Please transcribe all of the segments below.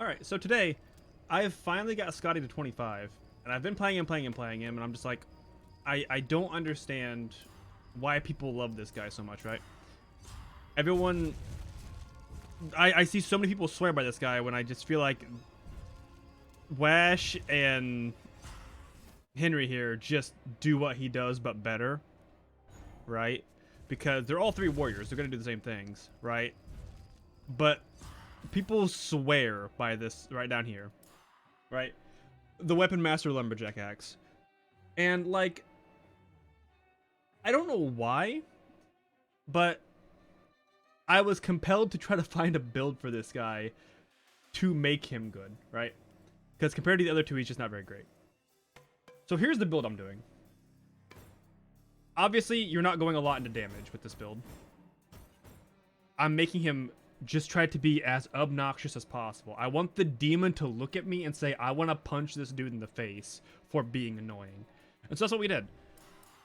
Alright, so today, I've finally got Scotty to 25. And I've been playing him, and I'm just like, I don't understand why people love this guy so much, right? Everyone... I see so many people swear by this guy when I just feel like Wash and Henry here just do what he does, but better, right? Because they're all three warriors. They're going to do the same things, right? But people swear by this right down here, right? The Weapon Master Lumberjack Axe. And, like, I don't know why, but I was compelled to try to find a build for this guy to make him good, right? Because compared to the other two, he's just not very great. So here's the build I'm doing. Obviously, you're not going a lot into damage with this build. I'm making him just try to be as obnoxious as possible. I want the demon to look at me and say, I want to punch this dude in the face for being annoying. And so that's what we did.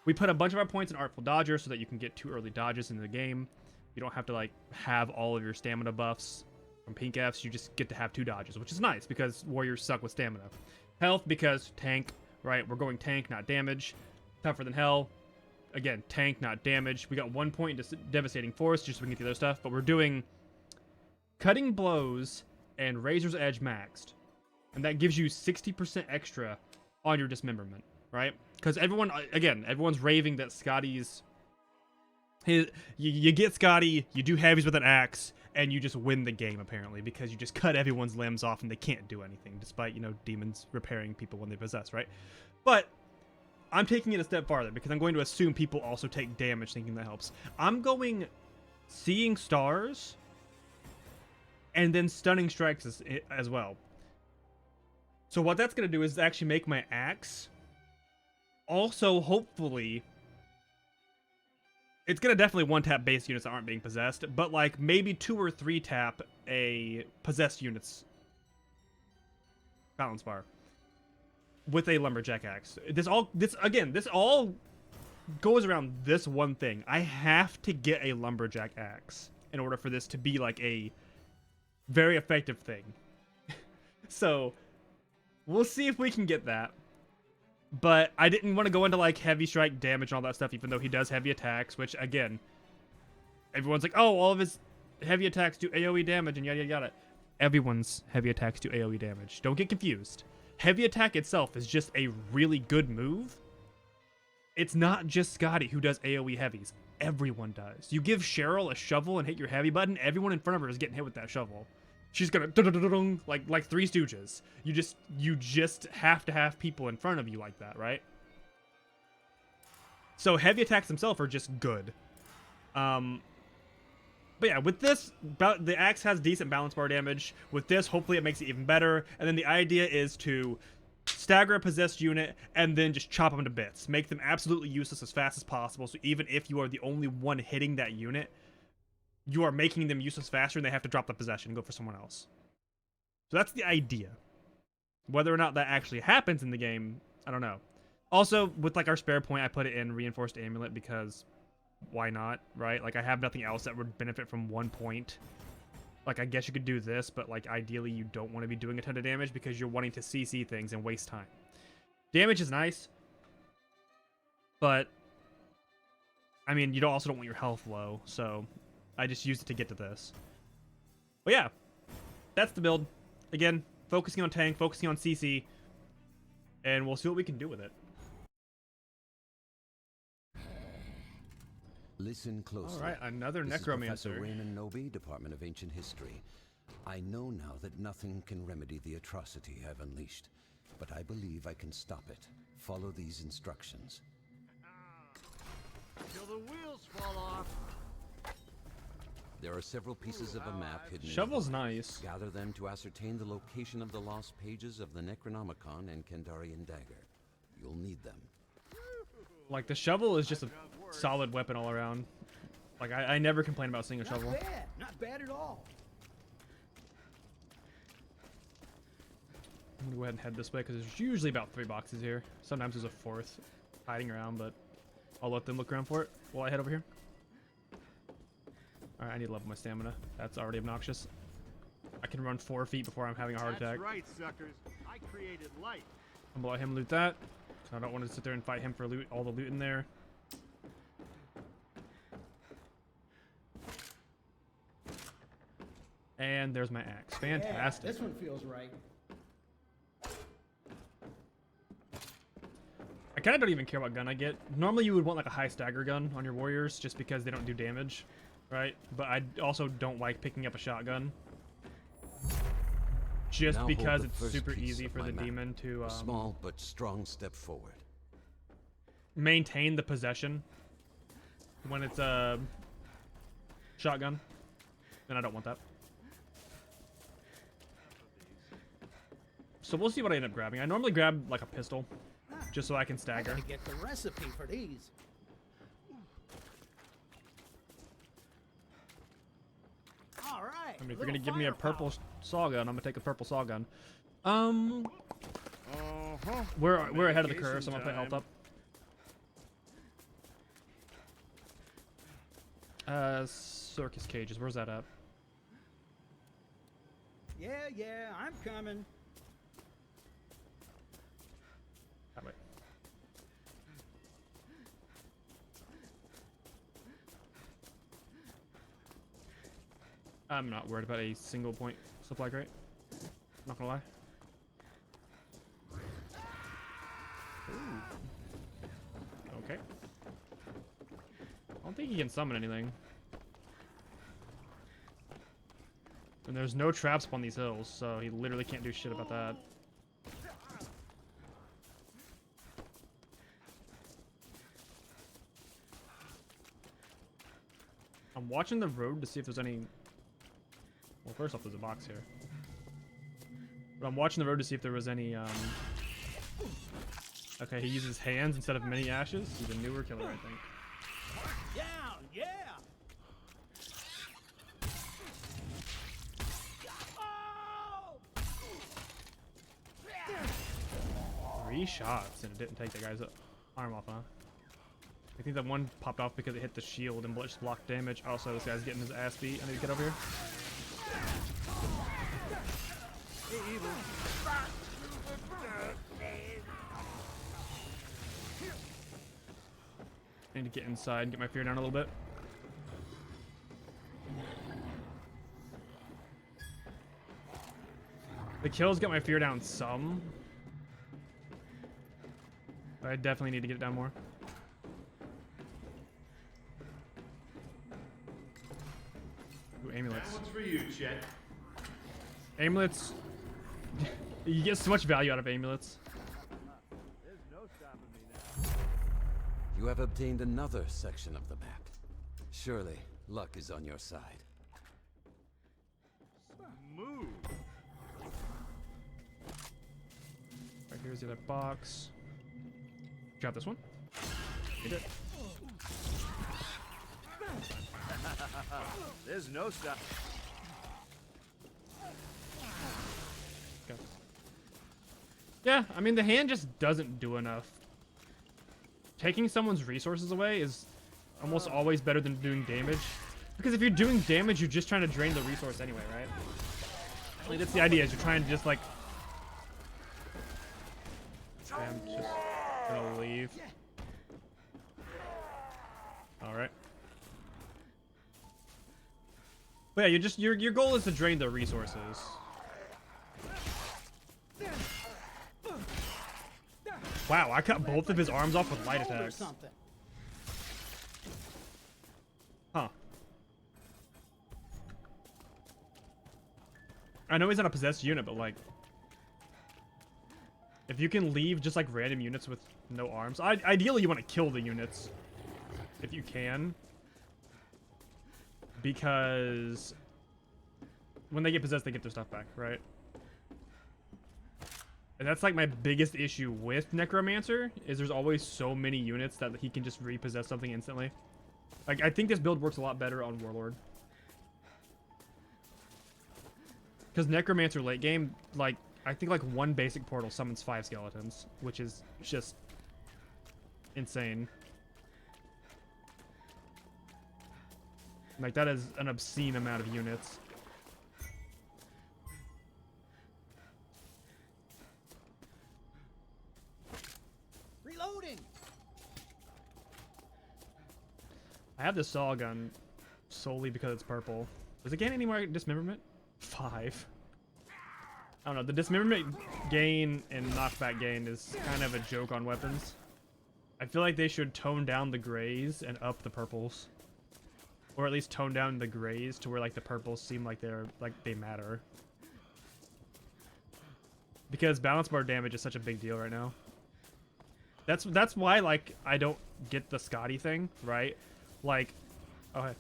We put a bunch of our points in Artful Dodger so that you can get 2 early dodges into the game. You don't have to, like, have all of your stamina buffs from pink Fs. You just get to have 2 dodges, which is nice because warriors suck with stamina. Health because tank, right? We're going tank, not damage. Tougher than hell. Again, tank, not damage. We got 1 point in Devastating Force just so we can get the other stuff. But we're doing Cutting Blows and Razor's Edge maxed. And that gives you 60% extra on your dismemberment, right? Because everyone, again, everyone's raving that Scotty's... You get Scotty, you do heavies with an axe, and you just win the game, apparently, because you just cut everyone's limbs off and they can't do anything, despite, you know, demons repairing people when they possess, right? But I'm taking it a step farther, because I'm going to assume people also take damage thinking that helps. I'm going Seeing Stars, and then Stunning Strikes as well. So what that's going to do is actually make my axe also, hopefully... It's going to definitely one-tap base units that aren't being possessed, but like maybe 2 or 3 tap a possessed unit's balance bar with a lumberjack axe. This all goes around this one thing. I have to get a lumberjack axe in order for this to be like a very effective thing. So we'll see if we can get that. But I didn't want to go into, like, heavy strike damage and all that stuff, even though he does heavy attacks, which, again, everyone's like, oh, all of his heavy attacks do AoE damage and yada, yada, yada. Everyone's heavy attacks do AoE damage. Don't get confused. Heavy attack itself is just a really good move. It's not just Scotty who does AoE heavies. Everyone does. You give Cheryl a shovel and hit your heavy button, everyone in front of her is getting hit with that shovel. She's gonna like Three Stooges. You just have to have people in front of you like that, right? So heavy attacks themselves are just good. But yeah, with this, the axe has decent balance bar damage. With this, hopefully it makes it even better. And then the idea is to stagger a possessed unit and then just chop them to bits. Make them absolutely useless as fast as possible. So even if you are the only one hitting that unit, you are making them useless faster and they have to drop the possession and go for someone else. So that's the idea. Whether or not that actually happens in the game, I don't know. Also, with like our spare point, I put it in Reinforced Amulet because why not, right? Like I have nothing else that would benefit from 1 point. Like I guess you could do this, but like ideally you don't want to be doing a ton of damage because you're wanting to CC things and waste time. Damage is nice, but I mean, you also don't want your health low, so I just used it to get to this. But yeah, that's the build. Again, focusing on tank, focusing on CC, and we'll see what we can do with it. Listen closely. All right, another This necromancer. Is Professor Raymond Noby, Department of Ancient History. I know now that nothing can remedy the atrocity I've unleashed, but I believe I can stop it. Follow these instructions. Till the wheels fall off. There are several pieces of a map hidden. Shovel's in the box. nice. Gather them to ascertain the location of the lost pages of the Necronomicon and Kandarian Dagger. You'll need them. Like the shovel is just a solid weapon all around. Like I never complain about seeing a shovel. Not bad at all. I'm gonna go ahead and head this way because there's usually about 3 boxes here. Sometimes there's a 4th hiding around, but I'll let them look around for it while I head over here. Alright, I need to level my stamina. That's already obnoxious. I can run 4 feet before I'm having a heart attack. That's right, suckers. I created light. I'm gonna let him loot that. So I don't want to sit there and fight him for loot, all the loot in there. And there's my axe. Fantastic. Yeah, this one feels right. I kind of don't even care what gun I get. Normally you would want like a high stagger gun on your warriors just because they don't do damage, right? But I also don't like picking up a shotgun. Just Now hold because the it's first super piece easy of for my the map. demon to A small but strong step forward. maintain the possession when it's a shotgun. Then I don't want that. So we'll see what I end up grabbing. I normally grab like a pistol, just so I can I stagger. gotta get the recipe for these. All right. I mean, if you're gonna give me a purple saw gun, I'm gonna take a purple saw gun. We're ahead of the curve, so I'm gonna put health up. Circus cages. Where's that at? Yeah, I'm coming. That way. I'm not worried about a single point supply crate. Not gonna lie. Okay. I don't think he can summon anything. And there's no traps up on these hills, so he literally can't do shit about that. I'm watching the road to see if there's any... Well, first off, there's a box here. But I'm watching the road to see if there was any, Okay, he uses hands instead of mini ashes. He's a newer killer, I think. Down, yeah. 3 shots, and it didn't take the guy's arm off, huh? I think that one popped off because it hit the shield and just blocked damage. Also, this guy's getting his ass beat. I need to get over here. I need to get inside and get my fear down a little bit. The kills get my fear down some. But I definitely need to get it down more. Ooh, amulets. That one's for you, Chet. Amulets. You get so much value out of amulets. There's no stopping me now. You have obtained another section of the map. Surely, luck is on your side. Move. Right here's the other box. Got this one. You did. There's no stop. Okay. Yeah, I mean the hand just doesn't do enough. Taking someone's resources away is almost always better than doing damage. Because if you're doing damage, you're just trying to drain the resource anyway, right? Like, that's the idea, is you're trying to just like... Okay, I'm just gonna leave. Alright. But yeah, you just your goal is to drain the resources. Wow, I cut both of his arms off with light Or attacks. something. Huh. I know he's not a possessed unit, but like... If you can leave just like random units with no arms... ideally you want to kill the units. If you can. Because... when they get possessed, they get their stuff back, right? And that's like my biggest issue with Necromancer, is there's always so many units that he can just repossess something instantly. Like, I think this build works a lot better on Warlord. Because Necromancer late game, like, I think like one basic portal summons 5 skeletons, which is just insane. Like, that is an obscene amount of units. I have the saw gun solely because it's purple. Does it gain any more dismemberment? 5. I don't know. The dismemberment gain and knockback gain is kind of a joke on weapons. I feel like they should tone down the grays and up the purples. Or at least tone down the grays to where like the purples seem like they matter. Because balance bar damage is such a big deal right now. That's why like I don't get the Scotty thing, right? Like, okay.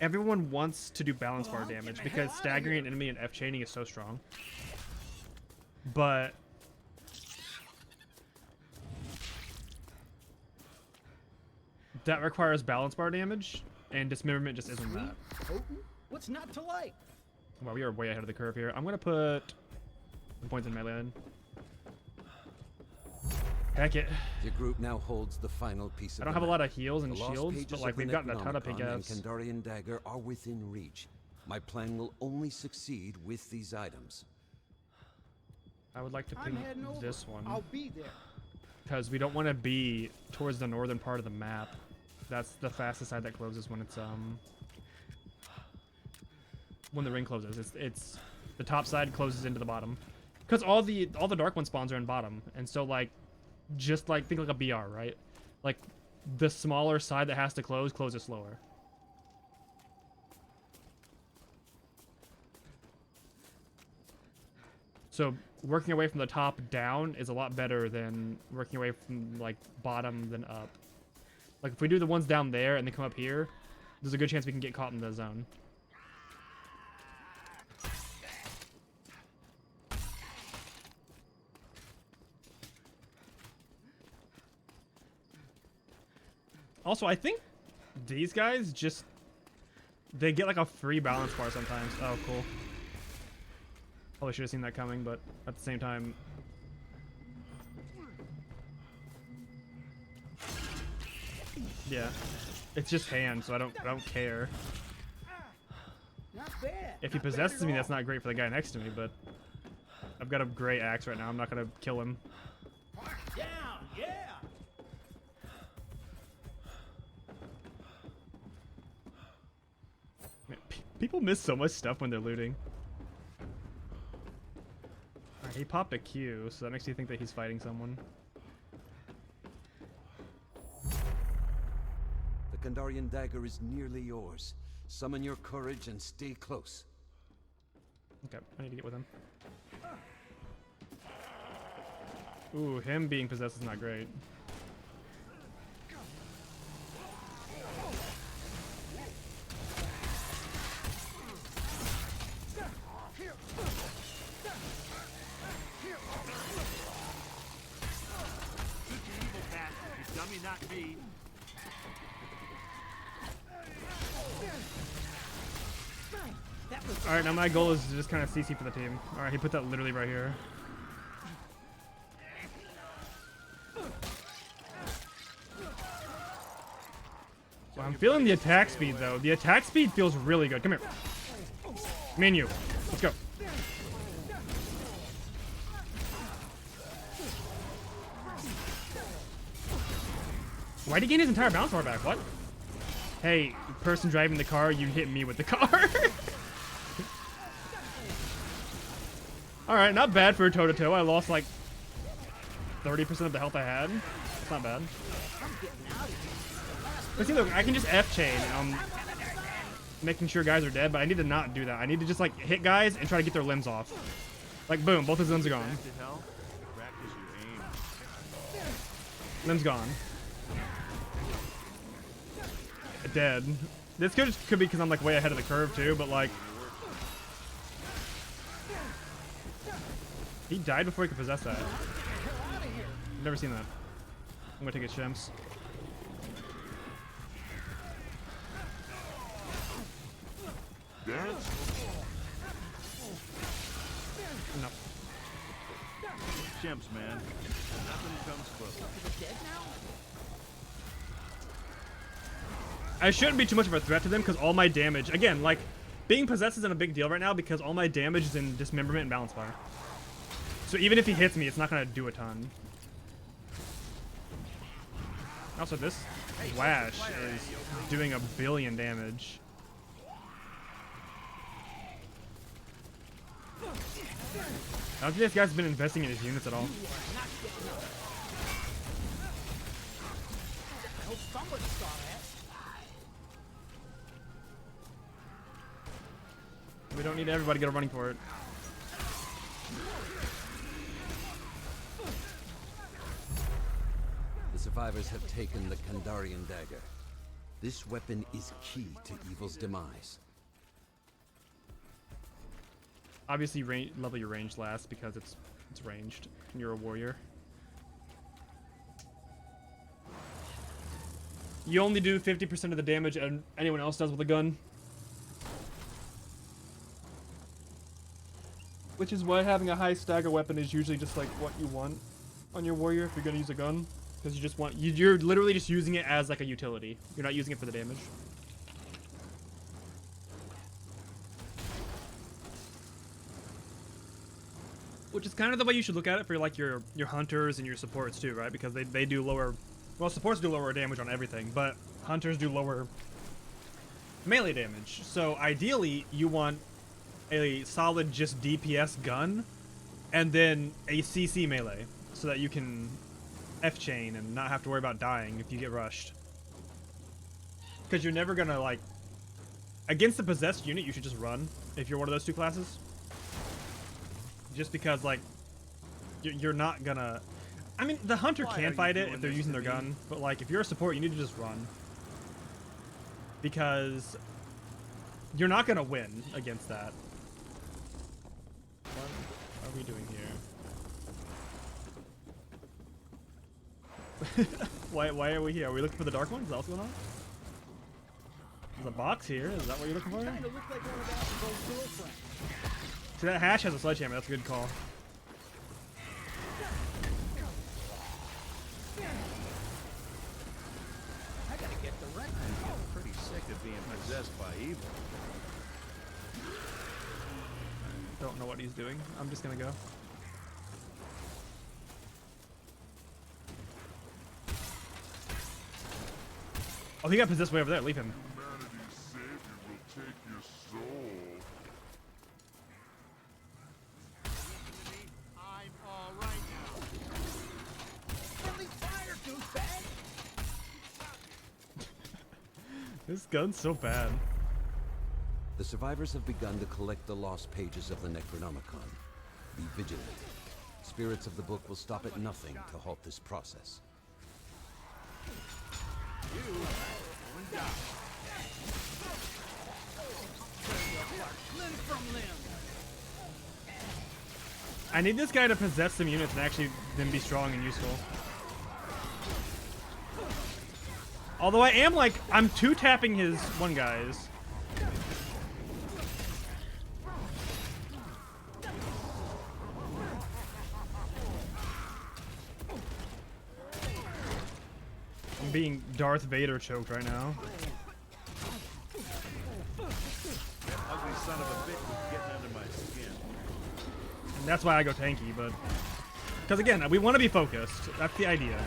Everyone wants to do balance bar damage because staggering an enemy and F chaining is so strong. But that requires balance bar damage, and dismemberment just isn't that. Potent? What's not to like? Wow, we are way ahead of the curve here. I'm gonna put points in my land. Heck it. Your group now holds the final piece of I don't the have a map. lot of heals and The lost shields, pages but like of the we've gotten a ton of Necronomicon pink and Fs. Kandarian dagger are within reach. My plan will only succeed with these items. I would like to I'm ping heading over. this one I'll be there. because we don't want to be towards the northern part of the map. That's the fastest side that closes when it's when the ring closes. It's the top side closes into the bottom because all the dark one spawns are in bottom, and so like just like think like a BR, right? Like the smaller side that has to close closes slower. So working away from the top down is a lot better than working away from like bottom than up. Like if we do the ones down there and they come up here, there's a good chance we can get caught in the zone. Also, I think these guys just they get like a free balance bar sometimes. Oh, cool. Probably should have seen that coming, but at the same time, yeah, it's just hand, so I don't care. Not bad. If he Not bad possesses at me, all. that's not great for the guy next to me, but I've got a gray axe right now. I'm not gonna kill him. Down, yeah. Man, people miss so much stuff when they're looting. Alright, he popped a Q, so that makes you think that he's fighting someone. The Kandarian dagger is nearly yours. Summon your courage and stay close. Okay, I need to get with him. Ooh, him being possessed is not great. Evil bastard, you dummy, not me. That was Alright, now my goal is to just kind of CC for the team. Alright, he put that literally right here. Well, I'm feeling the attack speed, though. The attack speed feels really good. Come here. Me and you. Let's go. Why'd he gain his entire bounce bar back? What? Hey, person driving the car, you hit me with the car. Alright, not bad for a toe-to-toe. I lost like 30% of the health I had. It's not bad. But see, look, I can just F-chain. Making sure guys are dead, but I need to not do that. I need to just like hit guys and try to get their limbs off. Like boom, both his limbs are gone. Back to hell. Practice your aim. Limbs gone. Dead. This could be because I'm like way ahead of the curve too, but like he died before he could possess that. Never seen that. I'm gonna take his shims. Dance? No. Chimps, man. Nothing comes close. I shouldn't be too much of a threat to them because all my damage, again, like being possessed isn't a big deal right now because all my damage is in dismemberment and balance bar. So even if he hits me, it's not gonna do a ton. Also, this Wash is doing 1 billion damage. I don't think this guy's been investing in his units at all. I hope somebody saw that. We don't need everybody to get running for it. The survivors have taken the Kandarian dagger. This weapon is key to evil's demise. Obviously, level your range last because it's ranged and you're a warrior. You only do 50% of the damage and anyone else does with a gun. Which is why having a high stagger weapon is usually just like what you want on your warrior if you're gonna use a gun. Because you just want, you're literally just using it as like a utility. You're not using it for the damage. Which is kind of the way you should look at it for like your hunters and your supports too, right? Because they do lower, well, supports do lower damage on everything, but hunters do lower melee damage. So ideally, you want a solid just DPS gun, and then a CC melee, so that you can F-chain and not have to worry about dying if you get rushed. Because you're never gonna like, against the possessed unit, you should just run if you're one of those two classes. Just because like, you're not gonna. I mean, the hunter can fight it if they're using their gun, but like if you're a support, you need to just run. Because you're not gonna win against that. What are we doing here? why are we here? Are we looking for the dark one? Is that what's going on? There's a box here. Is that what you're looking for? Kinda look like one of Al's old girlfriends. See, that hash has a sledgehammer. That's a good call. I gotta get the record. I'm pretty sick of being possessed by evil. Don't know what he's doing. I'm just gonna go. Oh, he got possessed way over there. Leave him. Humanity's savior will take your soul. I'm all right now. Friendly fire, douchebag! This gun's so bad. The survivors have begun to collect the lost pages of the Necronomicon. Be vigilant. Spirits of the book will stop at nothing to halt this process. Limb from limb. I need this guy to possess some units and actually then be strong and useful. Although I am like, I'm two-tapping his one guys. I'm being Darth Vader choked right now. That ugly son of a bitch was getting under my skin. And that's why I go tanky, but... Because again, we want to be focused. That's the idea.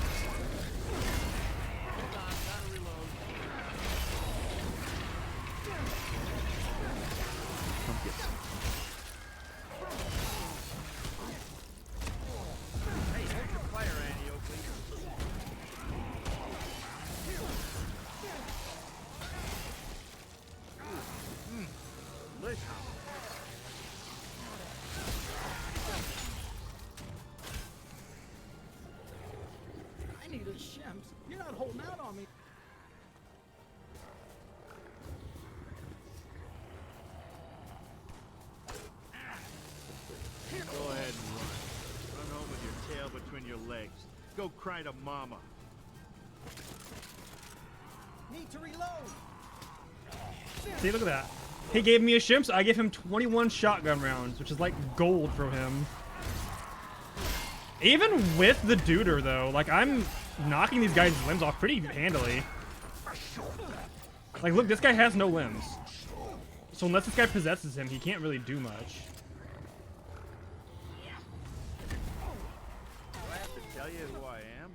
Hey, hold your fire, Annie Oakley. Delicious. I need a shims. You're not holding out on me. Go ahead and run. Run home with your tail between your legs. Go cry to mama. Need to reload. See, look at that. He gave me a shimp, so I gave him 21 shotgun rounds, which is like gold from him. Even with the duder, though, like, I'm knocking these guys' limbs off pretty handily. Like, look, this guy has no limbs. So unless this guy possesses him, he can't really do much. Do I have to tell you who I am?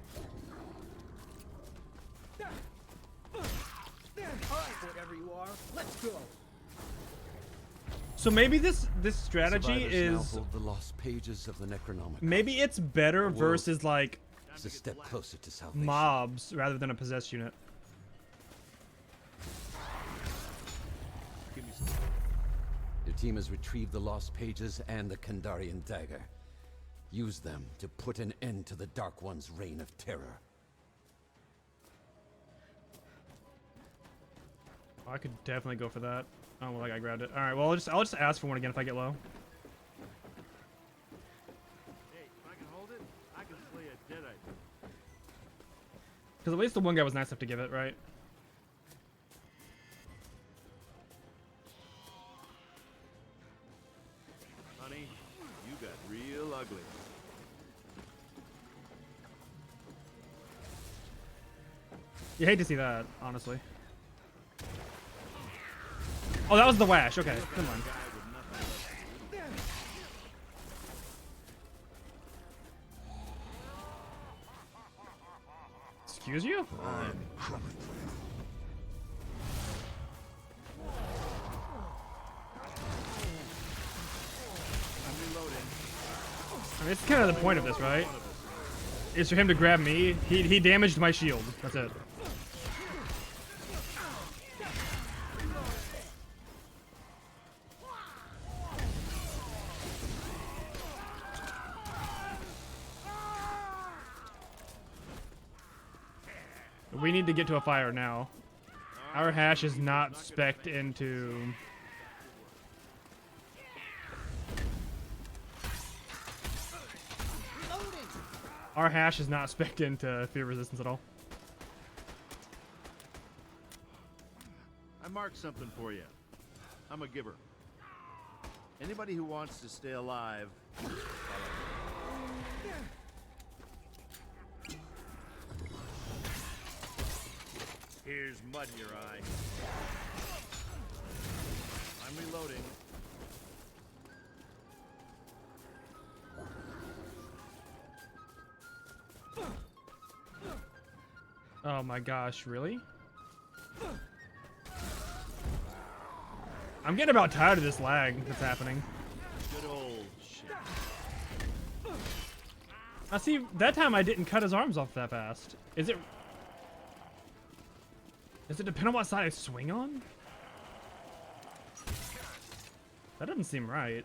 So maybe this strategy Survivors now is hold the lost pages of the Necronomicon. maybe it's better world versus like It's a step closer to salvation. mobs rather than a possessed unit. Give me some. Your team has retrieved the lost pages and the Kandarian dagger. Use them to put an end to the Dark One's reign of terror. Oh, I could definitely go for that. Oh well, I grabbed it. All right, well I'll just ask for one again if I get low. Hey, if I can hold it, I can slay a Deadite. Because at least the one guy was nice enough to give it, right? Honey, you got real ugly. You hate to see that, honestly. Oh, that was the wash. Okay, come on. Excuse you? I'm reloading. I mean, it's kind of the point of this, right? Is for him to grab me. He damaged my shield. That's it. We need to get to a fire now. Our hash is not spec'd into... Our hash is not spec'd into fear resistance at all. I marked something for you. I'm a giver. Anybody who wants to stay alive, follow me. Here's mud in your eye. I'm reloading. Oh my gosh, really? I'm getting about tired of this lag that's happening. Good old shit. I see, that time I didn't cut his arms off that fast. Is it... Does it depend on what side I swing on? That doesn't seem right.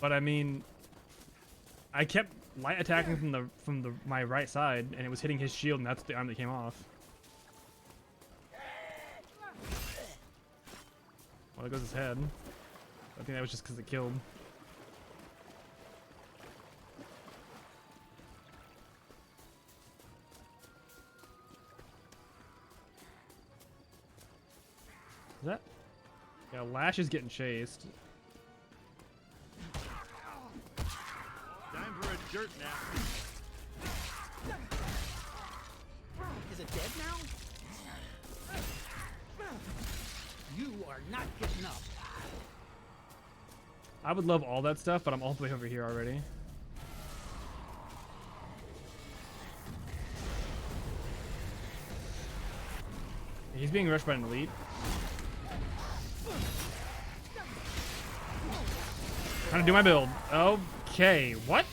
But I mean, I kept light attacking from my right side, and it was hitting his shield, and that's the arm that came off. Well, there goes his head. I think that was just because it killed. Is that? Yeah, Lash is getting chased. Time for a dirt nap. Is it dead now? You are not getting up. I would love all that stuff, but I'm all the way over here already. He's being rushed by an elite. Trying to do my build. Okay, what?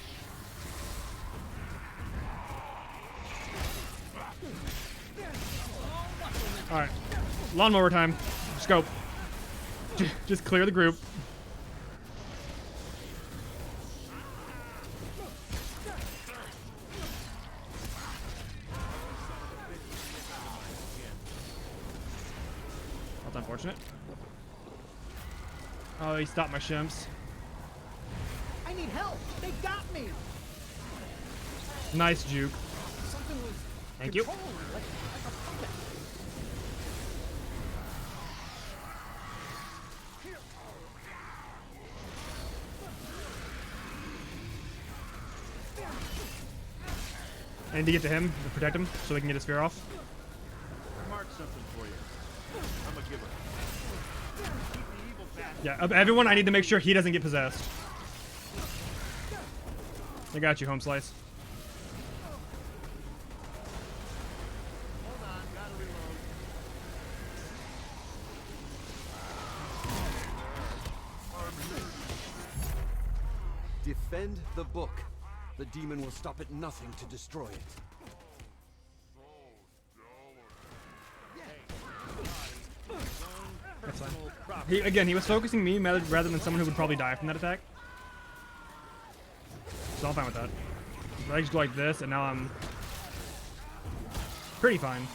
Alright. Lawnmower time. Scope. Just clear the group. That's unfortunate. Oh, he stopped my shimps. I need help. They got me. Nice juke. Something was Thank you. controlling me, like a puppet. I need to get to him to protect him so we can get his spear off. I marked something for you. I'm a giver. Keep the evil bastard. Yeah, of everyone, I need to make sure he doesn't get possessed. I got you, Home Slice. Defend the book. The demon will stop at nothing to destroy it. That's fine. He was focusing me rather than someone who would probably die from that attack. So I'm fine with that. I just go like this, and now I'm pretty fine.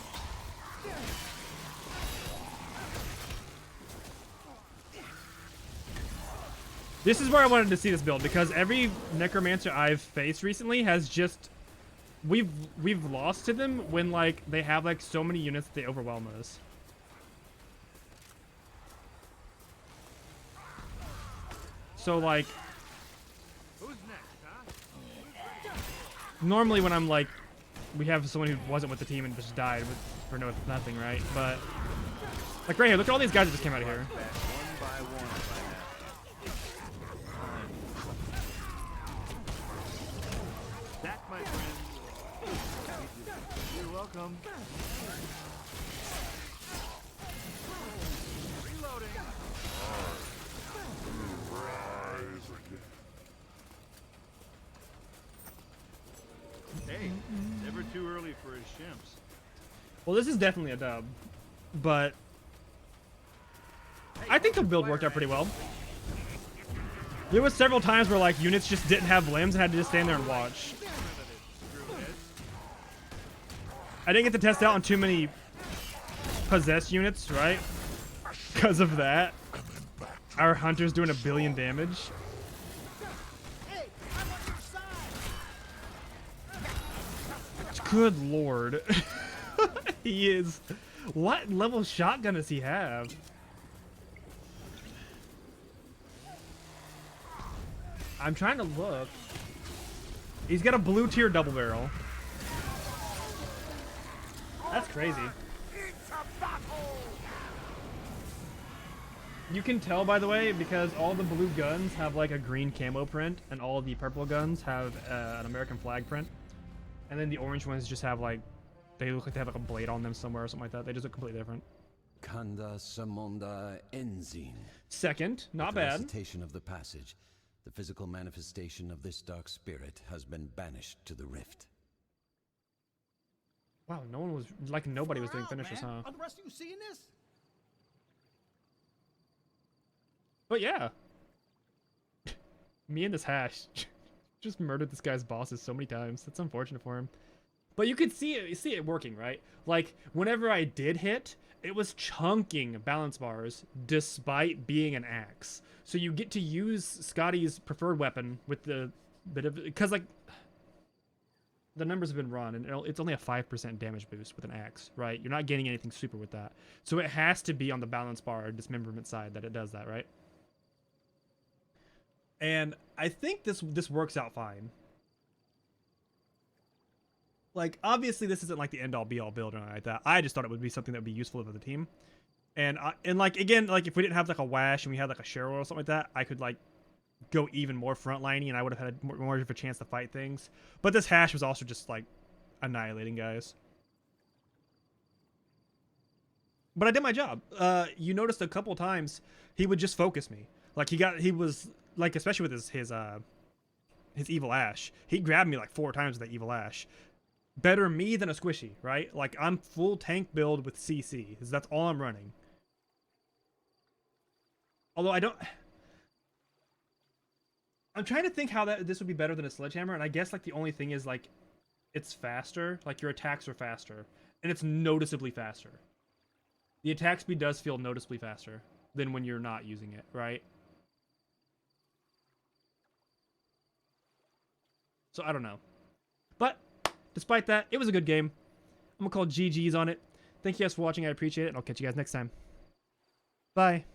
This is where I wanted to see this build, because every necromancer I've faced recently has just we've lost to them when like they have like so many units that they overwhelm us. So like Who's next, huh? normally when I'm like we have someone who wasn't with the team and just died for nothing, right? But like right here, look at all these guys that just came out of here. One by one. That, my friend. You're welcome. Reloading. Rise again. Hey, never too early for his shimps. Well, this is definitely a dub, but I think the build worked out pretty well. There was several times where like units just didn't have limbs and had to just stand there and watch. I didn't get to test out on too many possessed units, right? Because of that. Our hunter's doing 1 billion damage. Hey, I'm on your side. Good lord. He is... What level shotgun does he have? I'm trying to look. He's got a blue tier double barrel. That's crazy. You can tell, by the way, because all the blue guns have like a green camo print, and all the purple guns have an American flag print. And then the orange ones just have like, they look like they have like a blade on them somewhere or something like that. They just look completely different. Kanda Samonda Enzin. Second, not The bad. recitation of the passage. The physical manifestation of this dark spirit has been banished to the rift. Wow, no one was, like nobody was doing Far out, finishers, man. huh? Are the rest of you seeing this? But yeah. Me and this hash just murdered this guy's bosses so many times. That's unfortunate for him. But you could see it working, right? Like, whenever I did hit, it was chunking balance bars despite being an axe. So you get to use Scotty's preferred weapon with the bit of... Because, like, the numbers have been run, and it's only a 5% damage boost with an axe, right? You're not gaining anything super with that. So it has to be on the balance bar dismemberment side that it does that, right? And I think this works out fine. Like, obviously, this isn't like the end-all be-all build or anything like that. I just thought it would be something that would be useful for the team. And like, again, like, if we didn't have like a Wash and we had like a Cheryl or something like that, I could like go even more frontliney and I would have had more of a chance to fight things. But this hash was also just like annihilating guys. But I did my job. You noticed a couple times he would just focus me. Like he was like, especially with his evil ash. He grabbed me like 4 times with that evil ash. Better me than a squishy, right? Like, I'm full tank build with CC. That's all I'm running. Although I'm trying to think how this would be better than a sledgehammer, and I guess like the only thing is like it's faster. Like, your attacks are faster, and it's noticeably faster. The attack speed does feel noticeably faster than when you're not using it, right? So I don't know. But despite that, it was a good game. I'm gonna call GG's on it. Thank you guys for watching. I appreciate it, and I'll catch you guys next time. Bye.